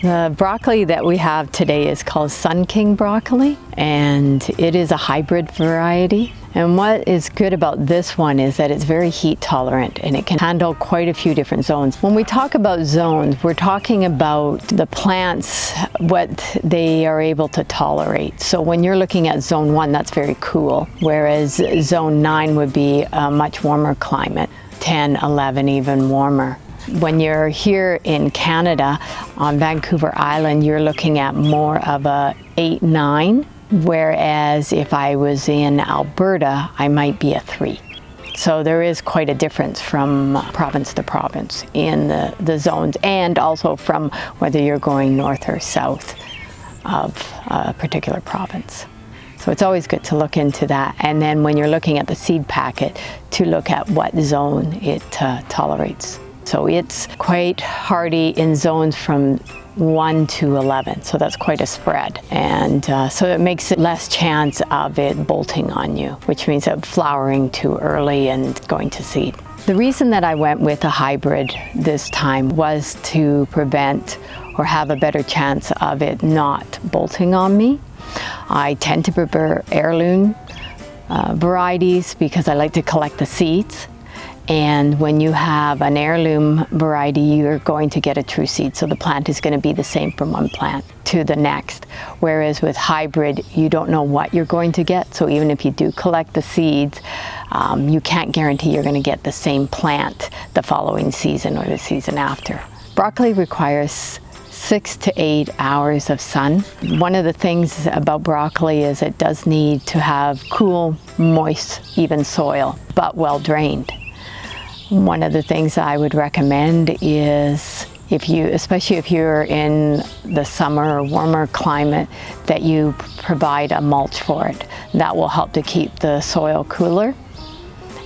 The broccoli that we have today is called Sun King broccoli, and it is a hybrid variety. And what is good about this one is that it's very heat tolerant and it can handle quite a few different zones. When we talk about zones, we're talking about the plants, what they are able to tolerate. So when you're looking at zone 1, that's very cool, whereas zone 9 would be a much warmer climate, 10, 11, even warmer. When you're here in Canada, on Vancouver Island, you're looking at more of a 8, 9, whereas if I was in Alberta, I might be a 3. So there is quite a difference from province to province in the zones, and also from whether you're going north or south of a particular province. So it's always good to look into that. And then when you're looking at the seed packet, to look at what zone it tolerates. So it's quite hardy in zones from 1 to 11, so that's quite a spread. And so it makes it less chance of it bolting on you, which means it flowering too early and going to seed. The reason that I went with a hybrid this time was to prevent or have a better chance of it not bolting on me. I tend to prefer heirloom varieties because I like to collect the seeds. And when you have an heirloom variety, you're going to get a true seed. So the plant is going to be the same from one plant to the next. Whereas with hybrid, you don't know what you're going to get. So even if you do collect the seeds, you can't guarantee you're going to get the same plant the following season or the season after. Broccoli requires 6 to 8 hours of sun. One of the things about broccoli is it does need to have cool, moist, even soil, but well drained. One of the things I would recommend is especially if you're in the summer or warmer climate, that you provide a mulch for it. That will help to keep the soil cooler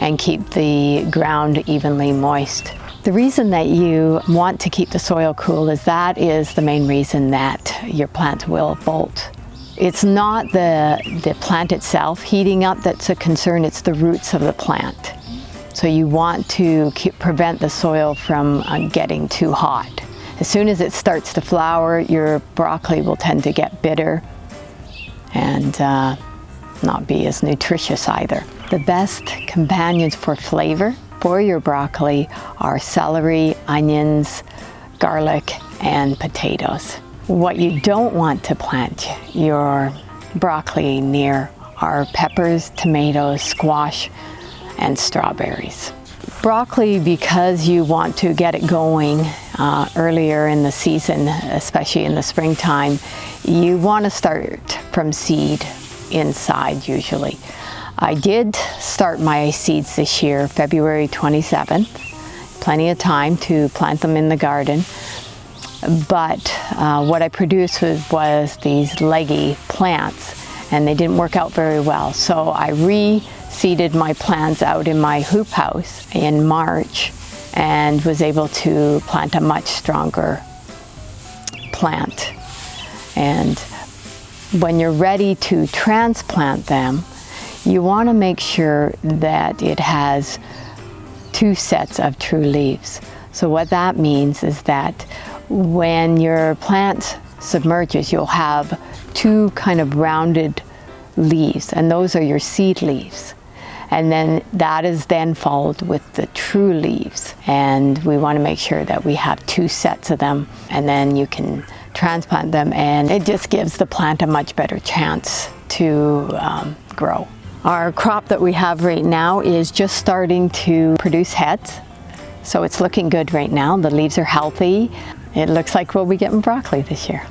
and keep the ground evenly moist. The reason that you want to keep the soil cool is that is the main reason that your plant will bolt. It's not the plant itself heating up that's a concern, it's the roots of the plant. So you want to prevent the soil from getting too hot. As soon as it starts to flower, your broccoli will tend to get bitter and not be as nutritious either. The best companions for flavor for your broccoli are celery, onions, garlic, and potatoes. What you don't want to plant your broccoli near are peppers, tomatoes, squash, and strawberries. Broccoli, because you want to get it going earlier in the season, especially in the springtime, you want to start from seed inside usually. I did start my seeds this year, February 27th. Plenty of time to plant them in the garden. But what I produced was these leggy plants, and they didn't work out very well. So I reseeded my plants out in my hoop house in March and was able to plant a much stronger plant. And when you're ready to transplant them, you want to make sure that it has 2 sets of true leaves. So what that means is that when your plant submerges, you'll have 2 kind of rounded leaves, and those are your seed leaves. And then that is then followed with the true leaves. And we want to make sure that we have 2 sets of them, and then you can transplant them, and it just gives the plant a much better chance to grow. Our crop that we have right now is just starting to produce heads. So it's looking good right now. The leaves are healthy. It looks like we'll be getting broccoli this year.